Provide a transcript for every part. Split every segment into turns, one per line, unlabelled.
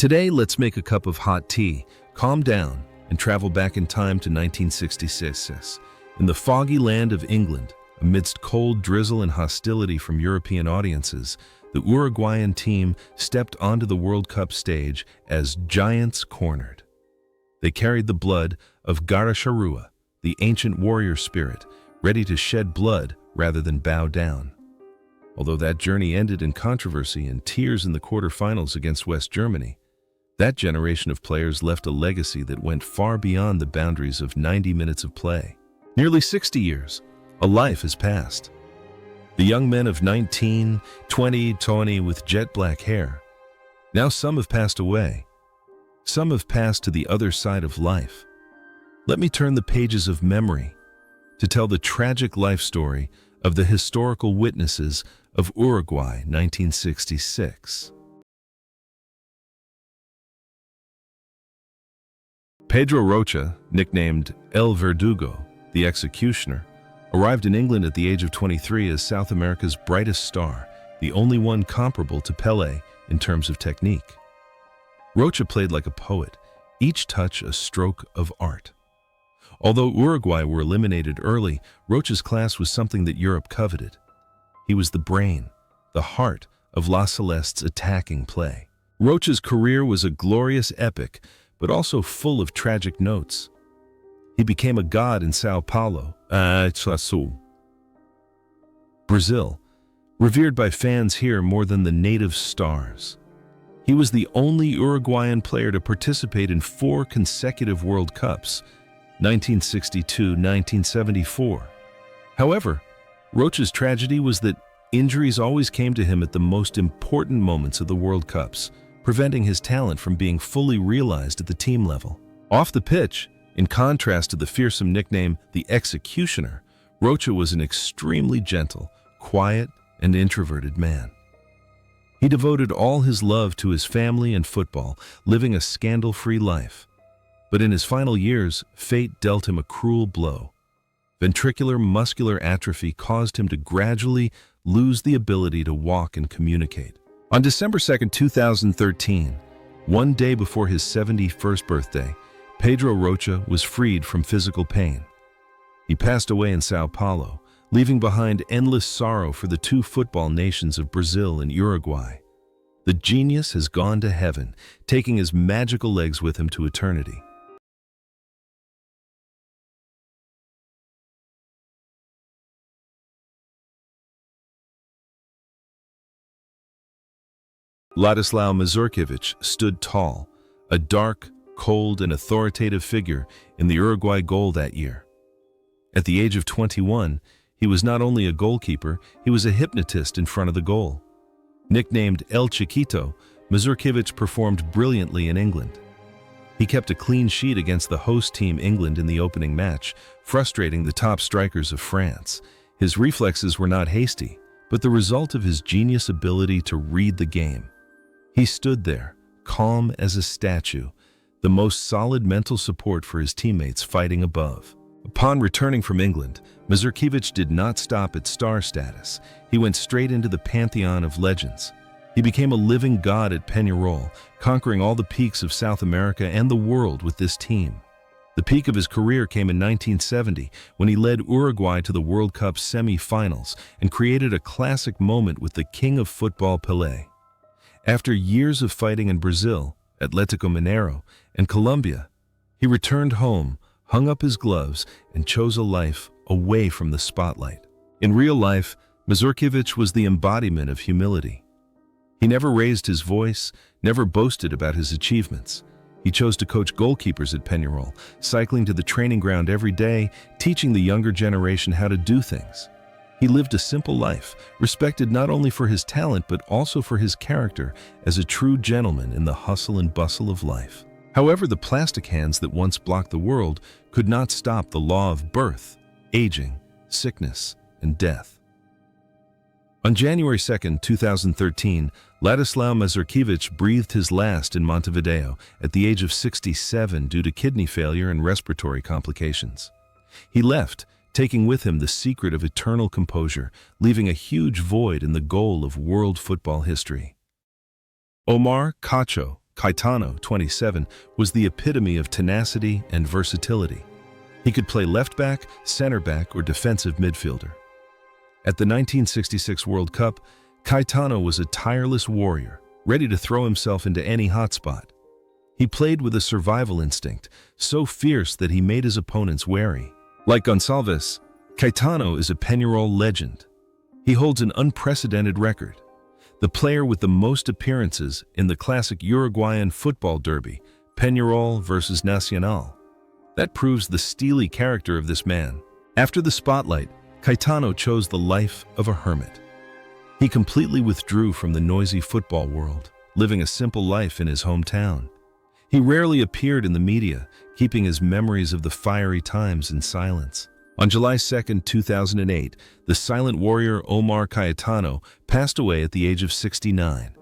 Today, let's make a cup of hot tea, calm down, and travel back in time to 1966. In the foggy land of England, amidst cold drizzle and hostility from European audiences, the Uruguayan team stepped onto the World Cup stage as giants cornered. They carried the blood of Garra Charrúa, the ancient warrior spirit, ready to shed blood rather than bow down. Although that journey ended in controversy and tears in the quarterfinals against West Germany, that generation of players left a legacy that went far beyond the boundaries of 90 minutes of play. Nearly 60 years, a life has passed. The young men of 19, 20 with jet black hair. Now some have passed away. Some have passed to the other side of life. Let me turn the pages of memory to tell the tragic life story of the historical witnesses of Uruguay 1966. Pedro Rocha, nicknamed El Verdugo, the Executioner, arrived in England at the age of 23 as South America's brightest star, the only one comparable to Pelé in terms of technique. Rocha played like a poet, each touch a stroke of art. Although Uruguay were eliminated early, Rocha's class was something that Europe coveted. He was the brain, the heart of La Celeste's attacking play. Rocha's career was a glorious epic, but also full of tragic notes. He became a god in Sao Paulo, Brazil, revered by fans here more than the native stars. He was the only Uruguayan player to participate in 4 consecutive World Cups, 1962, 1974. However, Rocha's tragedy was that injuries always came to him at the most important moments of the World Cups, preventing his talent from being fully realized at the team level. Off the pitch, in contrast to the fearsome nickname the Executioner, Rocha was an extremely gentle, quiet, and introverted man. He devoted all his love to his family and football, living a scandal-free life. But in his final years, fate dealt him a cruel blow. Ventricular muscular atrophy caused him to gradually lose the ability to walk and communicate. On December 2, 2013, one day before his 71st birthday, Pedro Rocha was freed from physical pain. He passed away in Sao Paulo, leaving behind endless sorrow for the 2 football nations of Brazil and Uruguay. The genius has gone to heaven, taking his magical legs with him to eternity. Ladislao Mazurkiewicz stood tall, a dark, cold, and authoritative figure in the Uruguay goal that year. At the age of 21, he was not only a goalkeeper, he was a hypnotist in front of the goal. Nicknamed El Chiquito, Mazurkiewicz performed brilliantly in England. He kept a clean sheet against the host team England in the opening match, frustrating the top strikers of France. His reflexes were not hasty, but the result of his genius ability to read the game. He stood there, calm as a statue, the most solid mental support for his teammates fighting above. Upon returning from England, Mazurkiewicz did not stop at star status. He went straight into the pantheon of legends. He became a living god at Peñarol, conquering all the peaks of South America and the world with this team. The peak of his career came in 1970 when he led Uruguay to the World Cup semi-finals and created a classic moment with the king of football Pelé. After years of fighting in Brazil, Atlético Mineiro, and Colombia, he returned home, hung up his gloves, and chose a life away from the spotlight. In real life, Mazurkiewicz was the embodiment of humility. He never raised his voice, never boasted about his achievements. He chose to coach goalkeepers at Peñarol, cycling to the training ground every day, teaching the younger generation how to do things. He lived a simple life, respected not only for his talent but also for his character as a true gentleman in the hustle and bustle of life. However, the plastic hands that once blocked the world could not stop the law of birth, aging, sickness, and death. On January 2, 2013, Ladislao Mazurkiewicz breathed his last in Montevideo at the age of 67 due to kidney failure and respiratory complications. He left, taking with him the secret of eternal composure, leaving a huge void in the goal of world football history. Omar Cacho, Caetano, 27, was the epitome of tenacity and versatility. He could play left back, center back, or defensive midfielder. At the 1966 World Cup, Caetano was a tireless warrior, ready to throw himself into any hotspot. He played with a survival instinct, so fierce that he made his opponents wary. Like Gonçalves, Caetano is a Peñarol legend. He holds an unprecedented record. The player with the most appearances in the classic Uruguayan football derby, Peñarol versus Nacional. That proves the steely character of this man. After the spotlight, Caetano chose the life of a hermit. He completely withdrew from the noisy football world, living a simple life in his hometown. He rarely appeared in the media, keeping his memories of the fiery times in silence. On July 2, 2008, the silent warrior Omar Caetano passed away at the age of 69.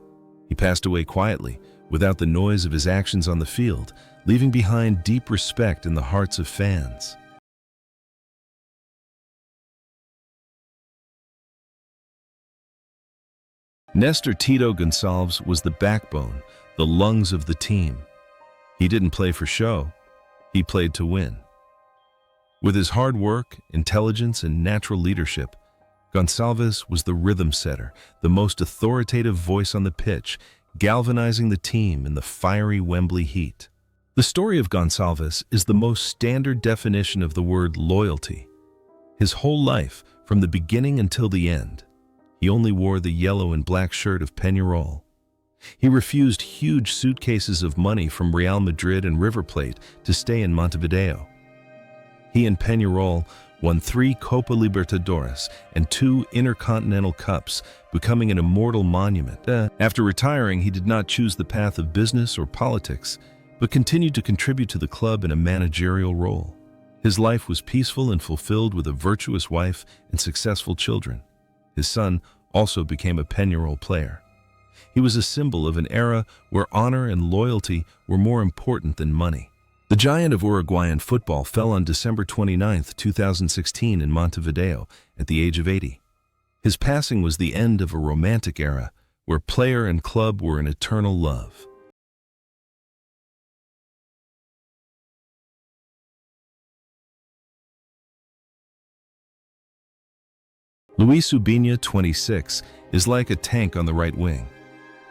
He passed away quietly, without the noise of his actions on the field, leaving behind deep respect in the hearts of fans. Néstor Tito Gonçalves was the backbone, the lungs of the team. He didn't play for show, he played to win. With his hard work, intelligence, and natural leadership, Gonçalves was the rhythm setter, the most authoritative voice on the pitch, galvanizing the team in the fiery Wembley heat. The story of Gonçalves is the most standard definition of the word loyalty. His whole life, from the beginning until the end, he only wore the yellow and black shirt of Peñarol. He refused huge suitcases of money from Real Madrid and River Plate to stay in Montevideo. He and Peñarol won 3 Copa Libertadores and 2 Intercontinental Cups, becoming an immortal monument. After retiring, he did not choose the path of business or politics, but continued to contribute to the club in a managerial role. His life was peaceful and fulfilled with a virtuous wife and successful children. His son also became a Peñarol player. He was a symbol of an era where honor and loyalty were more important than money. The giant of Uruguayan football fell on December 29, 2016 in Montevideo at the age of 80. His passing was the end of a romantic era where player and club were in eternal love. Luis Ubiña, 26, is like a tank on the right wing.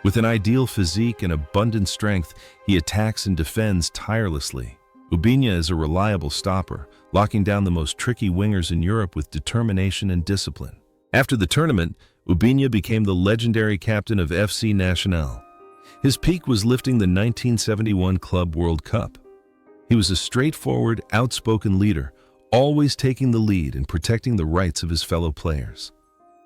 With an ideal physique and abundant strength, he attacks and defends tirelessly. Ubiña is a reliable stopper, locking down the most tricky wingers in Europe with determination and discipline. After the tournament, Ubiña became the legendary captain of FC Nacional. His peak was lifting the 1971 Club World Cup. He was a straightforward, outspoken leader, always taking the lead and protecting the rights of his fellow players.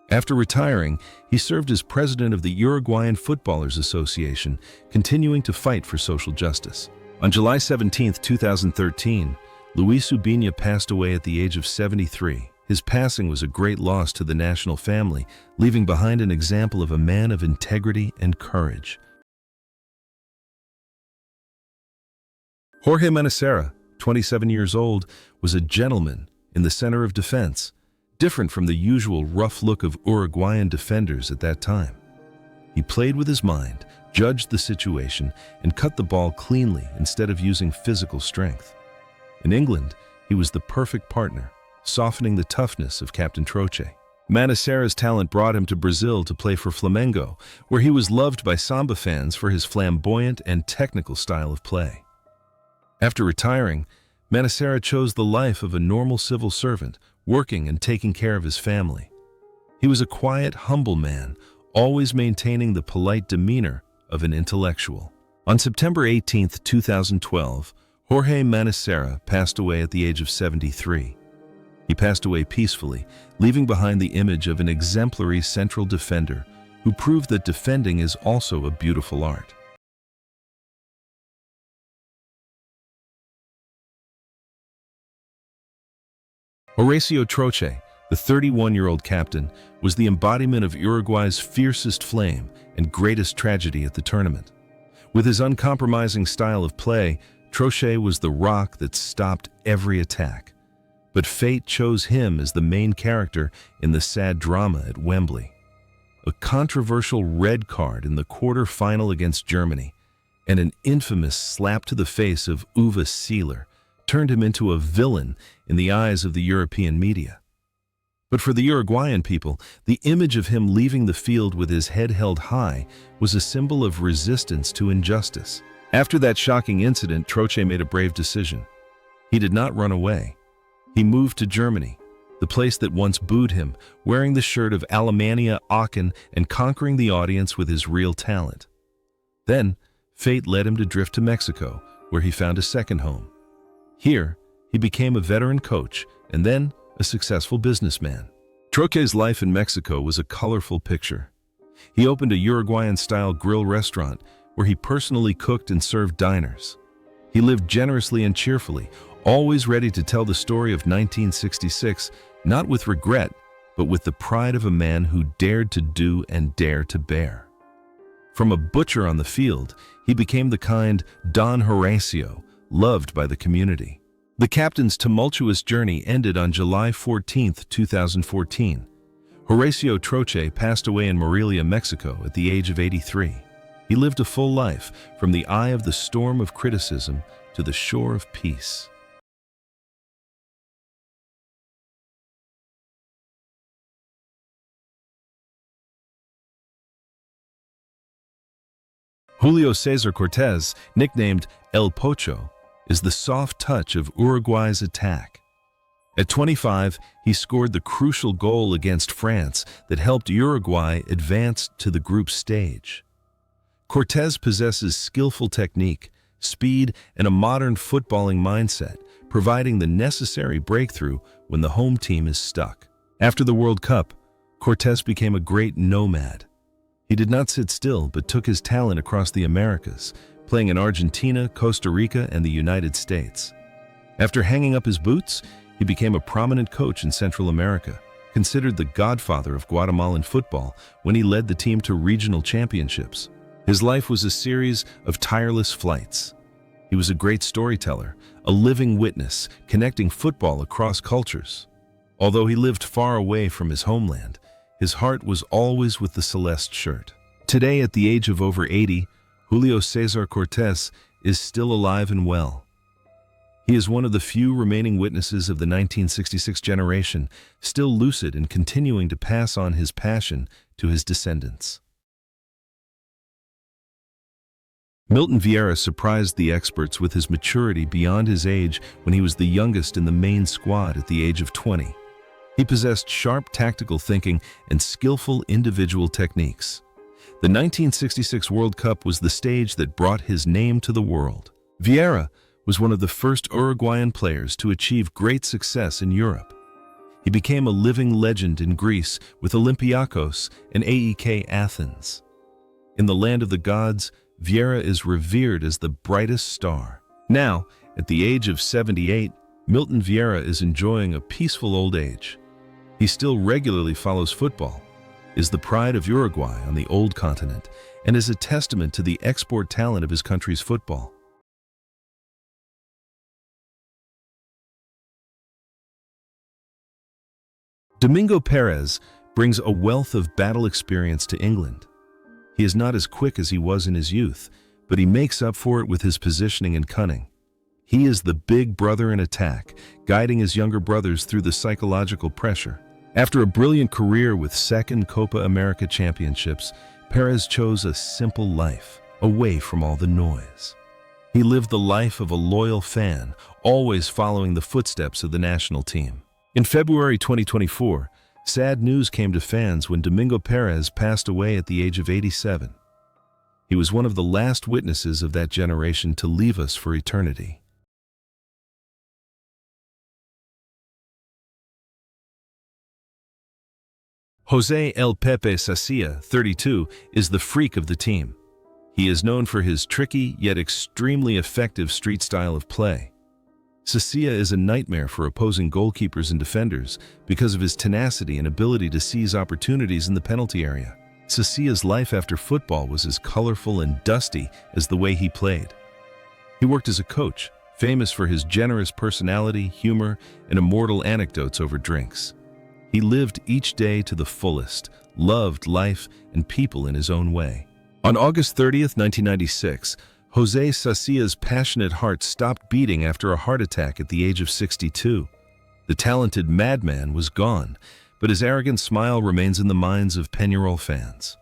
After retiring, he served as president of the Uruguayan Footballers Association, continuing to fight for social justice. On July 17, 2013, Luis Ubiña passed away at the age of 73. His passing was a great loss to the national family, leaving behind an example of a man of integrity and courage. Jorge Manacera, 27 years old, was a gentleman in the center of defense, different from the usual rough look of Uruguayan defenders at that time. He played with his mind, judged the situation, and cut the ball cleanly instead of using physical strength. In England, he was the perfect partner, softening the toughness of Captain Troche. Manacera's talent brought him to Brazil to play for Flamengo, where he was loved by Samba fans for his flamboyant and technical style of play. After retiring, Manacera chose the life of a normal civil servant, working and taking care of his family. He was a quiet, humble man, always maintaining the polite demeanor of an intellectual. On September 18, 2012, Jorge Manacera passed away at the age of 73. He passed away peacefully, leaving behind the image of an exemplary central defender who proved that defending is also a beautiful art. Horacio Troche, the 31-year-old captain, was the embodiment of Uruguay's fiercest flame and greatest tragedy at the tournament. With his uncompromising style of play, Troche was the rock that stopped every attack. But fate chose him as the main character in the sad drama at Wembley. A controversial red card in the quarter-final against Germany and an infamous slap to the face of Uwe Seeler turned him into a villain in the eyes of the European media. But for the Uruguayan people, the image of him leaving the field with his head held high was a symbol of resistance to injustice. After that shocking incident, Troche made a brave decision. He did not run away. He moved to Germany, the place that once booed him, wearing the shirt of Alemannia Aachen and conquering the audience with his real talent. Then, fate led him to drift to Mexico, where he found a second home. Here, he became a veteran coach and then a successful businessman. Troche's life in Mexico was a colorful picture. He opened a Uruguayan-style grill restaurant where he personally cooked and served diners. He lived generously and cheerfully, always ready to tell the story of 1966, not with regret, but with the pride of a man who dared to do and dare to bear. From a butcher on the field, he became the kind Don Horacio, loved by the community. The captain's tumultuous journey ended on July 14, 2014. Horacio Troche passed away in Morelia, Mexico at the age of 83. He lived a full life, from the eye of the storm of criticism to the shore of peace. Julio César Cortés, nicknamed El Pocho, is the soft touch of Uruguay's attack. At 25, he scored the crucial goal against France that helped Uruguay advance to the group stage. Cortés possesses skillful technique, speed, and a modern footballing mindset, providing the necessary breakthrough when the home team is stuck. After the World Cup, Cortés became a great nomad. He did not sit still, but took his talent across the Americas, playing in Argentina, Costa Rica, and the United States. After hanging up his boots, he became a prominent coach in Central America, considered the godfather of Guatemalan football when he led the team to regional championships. His life was a series of tireless flights. He was a great storyteller, a living witness, connecting football across cultures. Although he lived far away from his homeland, his heart was always with the Celeste shirt. Today, at the age of over 80, Julio César Cortés is still alive and well. He is one of the few remaining witnesses of the 1966 generation, still lucid and continuing to pass on his passion to his descendants. Milton Vieira surprised the experts with his maturity beyond his age when he was the youngest in the main squad at the age of 20. He possessed sharp tactical thinking and skillful individual techniques. The 1966 World Cup was the stage that brought his name to the world. Vieira was one of the first Uruguayan players to achieve great success in Europe. He became a living legend in Greece with Olympiacos and AEK Athens. In the land of the gods, Vieira is revered as the brightest star. Now, at the age of 78, Milton Vieira is enjoying a peaceful old age. He still regularly follows football, is the pride of Uruguay on the old continent, and is a testament to the export talent of his country's football. Domingo Perez brings a wealth of battle experience to England. He is not as quick as he was in his youth, but he makes up for it with his positioning and cunning. He is the big brother in attack, guiding his younger brothers through the psychological pressure. After a brilliant career with second Copa America championships, Perez chose a simple life, away from all the noise. He lived the life of a loyal fan, always following the footsteps of the national team. In February 2024, sad news came to fans when Domingo Perez passed away at the age of 87. He was one of the last witnesses of that generation to leave us for eternity. José El Pepe Sacía, 32, is the freak of the team. He is known for his tricky yet extremely effective street style of play. Sacía is a nightmare for opposing goalkeepers and defenders because of his tenacity and ability to seize opportunities in the penalty area. Sacía's life after football was as colorful and dusty as the way he played. He worked as a coach, famous for his generous personality, humor, and immortal anecdotes over drinks. He lived each day to the fullest, loved life and people in his own way. On August 30, 1996, José Sacia's passionate heart stopped beating after a heart attack at the age of 62. The talented madman was gone, but his arrogant smile remains in the minds of Peñarol fans.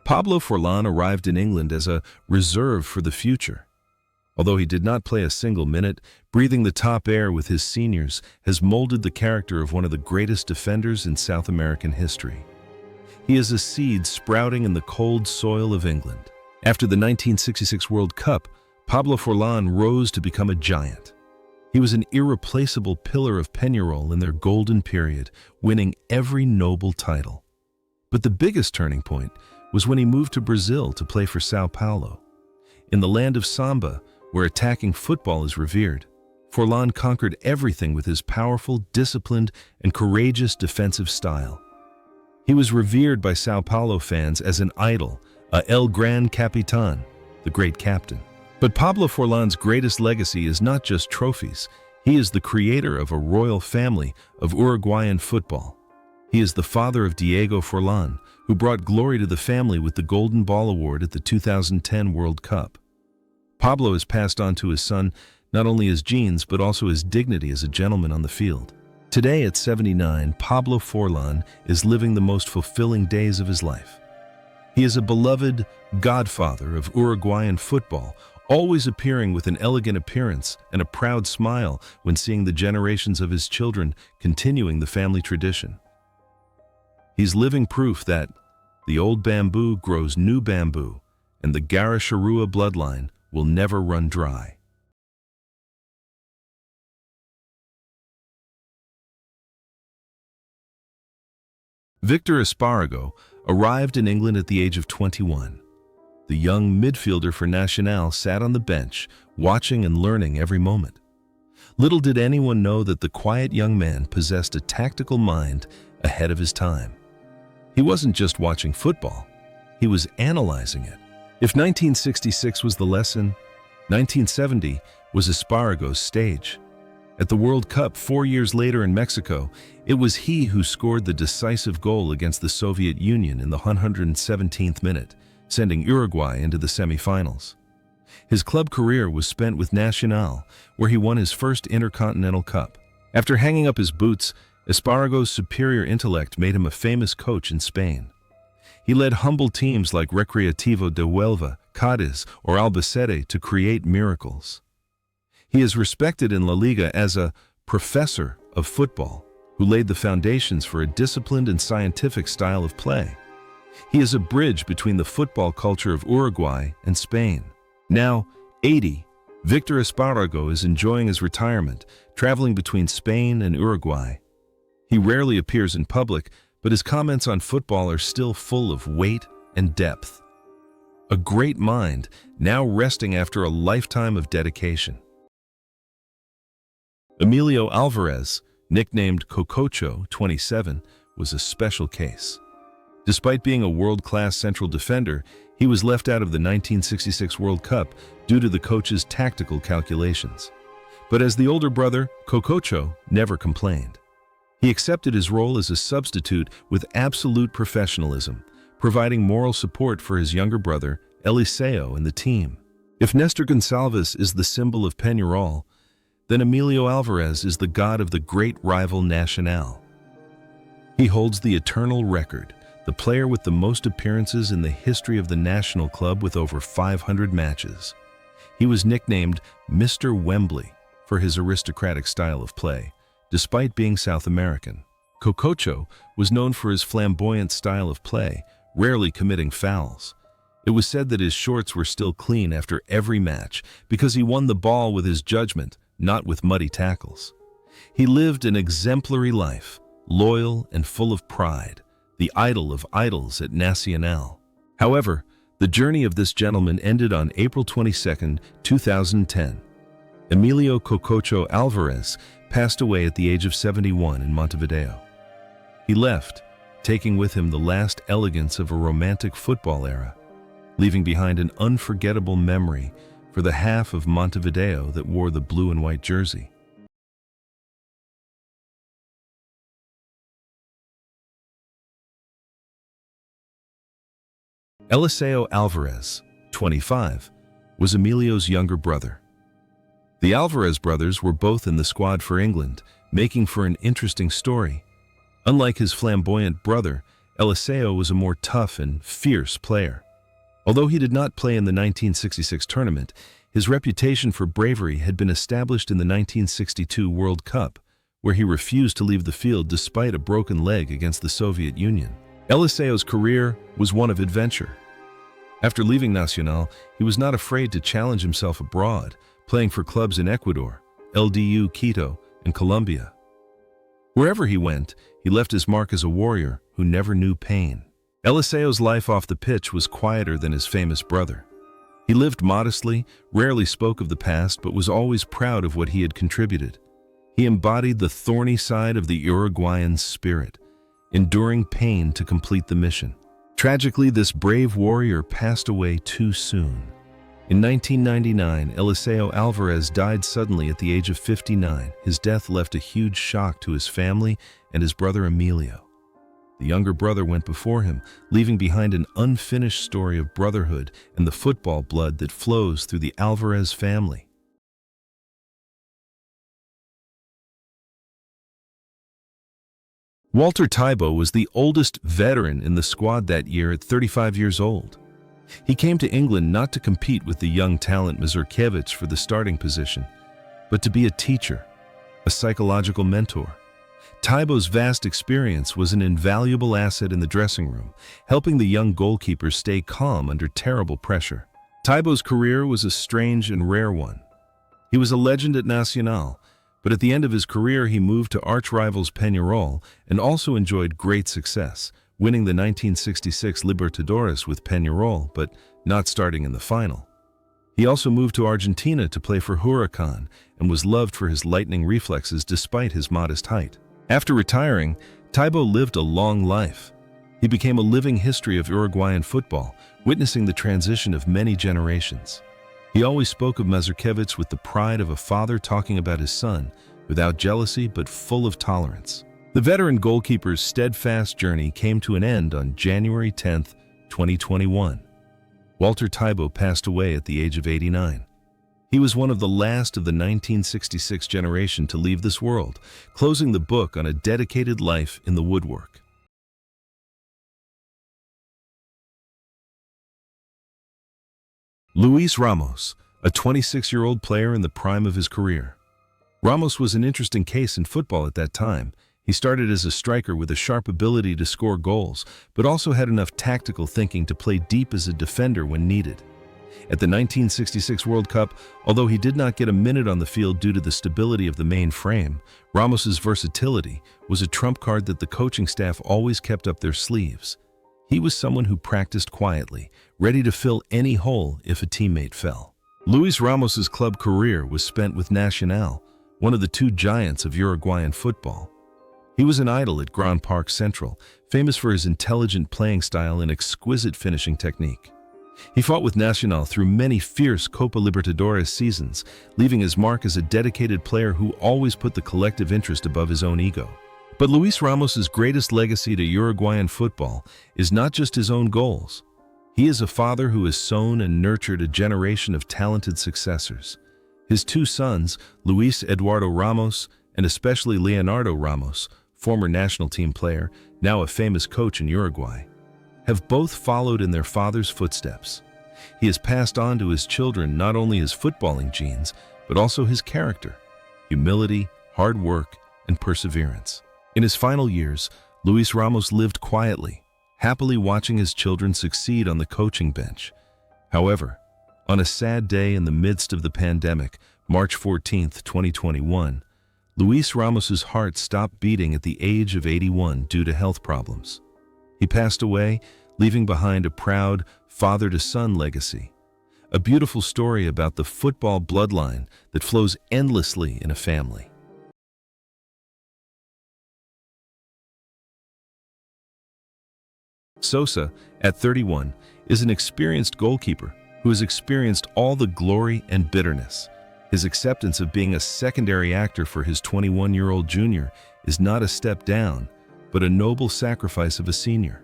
Pablo Forlán arrived in England as a reserve for the future. Although he did not play a single minute, breathing the top air with his seniors has molded the character of one of the greatest defenders in South American history. He is a seed sprouting in the cold soil of England. After the 1966 World Cup, Pablo Forlán rose to become a giant. He was an irreplaceable pillar of Peñarol in their golden period, winning every noble title. But the biggest turning point was when he moved to Brazil to play for São Paulo. In the land of samba, where attacking football is revered, Forlán conquered everything with his powerful, disciplined, and courageous defensive style. He was revered by São Paulo fans as an idol, a El Gran Capitán, the great captain. But Pablo Forlán's greatest legacy is not just trophies. He is the creator of a royal family of Uruguayan football. He is the father of Diego Forlán, who brought glory to the family with the Golden Ball Award at the 2010 World Cup. Pablo has passed on to his son not only his genes, but also his dignity as a gentleman on the field. Today, at 79, Pablo Forlán is living the most fulfilling days of his life. He is a beloved godfather of Uruguayan football, always appearing with an elegant appearance and a proud smile when seeing the generations of his children continuing the family tradition. He's living proof that the old bamboo grows new bamboo, and the Garra Charrúa bloodline will never run dry. Victor Espárrago arrived in England at the age of 21. The young midfielder for Nacional sat on the bench, watching and learning every moment. Little did anyone know that the quiet young man possessed a tactical mind ahead of his time. He wasn't just watching football, he was analyzing it. If 1966 was the lesson, 1970 was Espárrago's stage. At the World Cup 4 years later in Mexico, it was he who scored the decisive goal against the Soviet Union in the 117th minute, sending Uruguay into the semifinals. His club career was spent with Nacional, where he won his first Intercontinental Cup. After hanging up his boots, Espárrago's superior intellect made him a famous coach in Spain. He led humble teams like Recreativo de Huelva, Cádiz, or Albacete to create miracles. He is respected in La Liga as a professor of football who laid the foundations for a disciplined and scientific style of play. He is a bridge between the football culture of Uruguay and Spain. Now, 80, Victor Espárrago is enjoying his retirement, traveling between Spain and Uruguay. He rarely appears in public, but his comments on football are still full of weight and depth. A great mind, now resting after a lifetime of dedication. Emilio Alvarez, nicknamed Cococho, 27, was a special case. Despite being a world-class central defender, he was left out of the 1966 World Cup due to the coach's tactical calculations. But as the older brother, Cococho never complained. He accepted his role as a substitute with absolute professionalism, providing moral support for his younger brother, Eliseo, and the team. If Nestor Gonçalves is the symbol of Peñarol, then Emilio Alvarez is the god of the great rival Nacional. He holds the eternal record, the player with the most appearances in the history of the national club with over 500 matches. He was nicknamed Mr. Wembley for his aristocratic style of play, despite being South American. Cococho was known for his flamboyant style of play, rarely committing fouls. It was said that his shorts were still clean after every match because he won the ball with his judgment, not with muddy tackles. He lived an exemplary life, loyal and full of pride, the idol of idols at Nacional. However, the journey of this gentleman ended on April 22, 2010. Emilio Cococho Alvarez passed away at the age of 71 in Montevideo. He left, taking with him the last elegance of a romantic football era, leaving behind an unforgettable memory for the half of Montevideo that wore the blue and white jersey. Eliseo Alvarez, 25, was Emilio's younger brother. The Alvarez brothers were both in the squad for England, making for an interesting story. Unlike his flamboyant brother, Eliseo was a more tough and fierce player. Although he did not play in the 1966 tournament, his reputation for bravery had been established in the 1962 World Cup, where he refused to leave the field despite a broken leg against the Soviet Union. Eliseo's career was one of adventure. After leaving Nacional, he was not afraid to challenge himself abroad, playing for clubs in Ecuador, LDU Quito, and Colombia. Wherever he went, he left his mark as a warrior who never knew pain. Eliseo's life off the pitch was quieter than his famous brother. He lived modestly, rarely spoke of the past, but was always proud of what he had contributed. He embodied the thorny side of the Uruguayan spirit, enduring pain to complete the mission. Tragically, this brave warrior passed away too soon. In 1999, Eliseo Alvarez died suddenly at the age of 59. His death left a huge shock to his family and his brother Emilio. The younger brother went before him, leaving behind an unfinished story of brotherhood and the football blood that flows through the Alvarez family. Walter Taibo was the oldest veteran in the squad that year at 35 years old. He came to England not to compete with the young talent Mazurkiewicz for the starting position, but to be a teacher, a psychological mentor. Taibo's vast experience was an invaluable asset in the dressing room, helping the young goalkeeper stay calm under terrible pressure. Taibo's career was a strange and rare one. He was a legend at Nacional, but at the end of his career he moved to arch-rivals Peñarol and also enjoyed great success, winning the 1966 Libertadores with Peñarol, but not starting in the final. He also moved to Argentina to play for Huracan and was loved for his lightning reflexes despite his modest height. After retiring, Taibo lived a long life. He became a living history of Uruguayan football, witnessing the transition of many generations. He always spoke of Mazurkiewicz with the pride of a father talking about his son, without jealousy but full of tolerance. The veteran goalkeeper's steadfast journey came to an end on January 10, 2021. Walter Taibo passed away at the age of 89. He was one of the last of the 1966 generation to leave this world, closing the book on a dedicated life in the woodwork. Luis Ramos, a 26-year-old player in the prime of his career. Ramos was an interesting case in football at that time. He started as a striker with a sharp ability to score goals, but also had enough tactical thinking to play deep as a defender when needed. At the 1966 World Cup, although he did not get a minute on the field due to the stability of the main frame, Ramos's versatility was a trump card that the coaching staff always kept up their sleeves. He was someone who practiced quietly, ready to fill any hole if a teammate fell. Luis Ramos's club career was spent with Nacional, one of the two giants of Uruguayan football. He was an idol at Grand Park Central, famous for his intelligent playing style and exquisite finishing technique. He fought with Nacional through many fierce Copa Libertadores seasons, leaving his mark as a dedicated player who always put the collective interest above his own ego. But Luis Ramos's greatest legacy to Uruguayan football is not just his own goals. He is a father who has sown and nurtured a generation of talented successors. His two sons, Luis Eduardo Ramos and especially Leonardo Ramos, former national team player, now a famous coach in Uruguay, have both followed in their father's footsteps. He has passed on to his children not only his footballing genes, but also his character, humility, hard work, and perseverance. In his final years, Luis Ramos lived quietly, happily watching his children succeed on the coaching bench. However, on a sad day in the midst of the pandemic, March 14, 2021, Luis Ramos's heart stopped beating at the age of 81 due to health problems. He passed away, leaving behind a proud father-to-son legacy, a beautiful story about the football bloodline that flows endlessly in a family. Sosa, at 31, is an experienced goalkeeper who has experienced all the glory and bitterness. His acceptance of being a secondary actor for his 21-year-old junior is not a step down, but a noble sacrifice of a senior.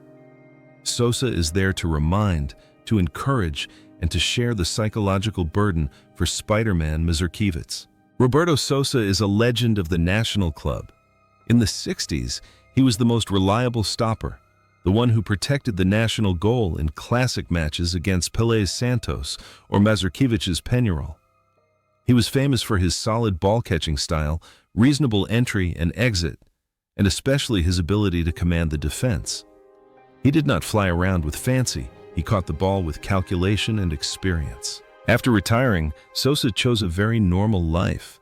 Sosa is there to remind, to encourage, and to share the psychological burden for Spider-Man Mazurkiewicz. Roberto Sosa is a legend of the national club. In the 60s, he was the most reliable stopper, the one who protected the national goal in classic matches against Pelé's Santos or Mazurkiewicz's Peñarol. He was famous for his solid ball-catching style, reasonable entry and exit, and especially his ability to command the defense. He did not fly around with fancy. He caught the ball with calculation and experience. After retiring, Sosa chose a very normal life.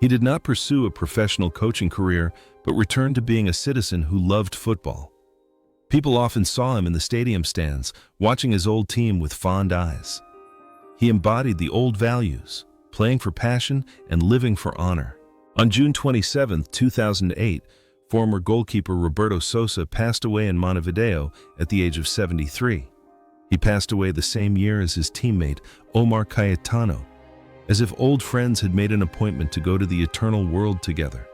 He did not pursue a professional coaching career, but returned to being a citizen who loved football. People often saw him in the stadium stands, watching his old team with fond eyes. He embodied the old values, playing for passion and living for honor. On June 27, 2008, former goalkeeper Roberto Sosa passed away in Montevideo at the age of 73. He passed away the same year as his teammate, Omar Cayetano, as if old friends had made an appointment to go to the eternal world together.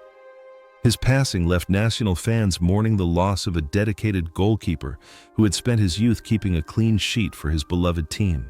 His passing left national fans mourning the loss of a dedicated goalkeeper who had spent his youth keeping a clean sheet for his beloved team.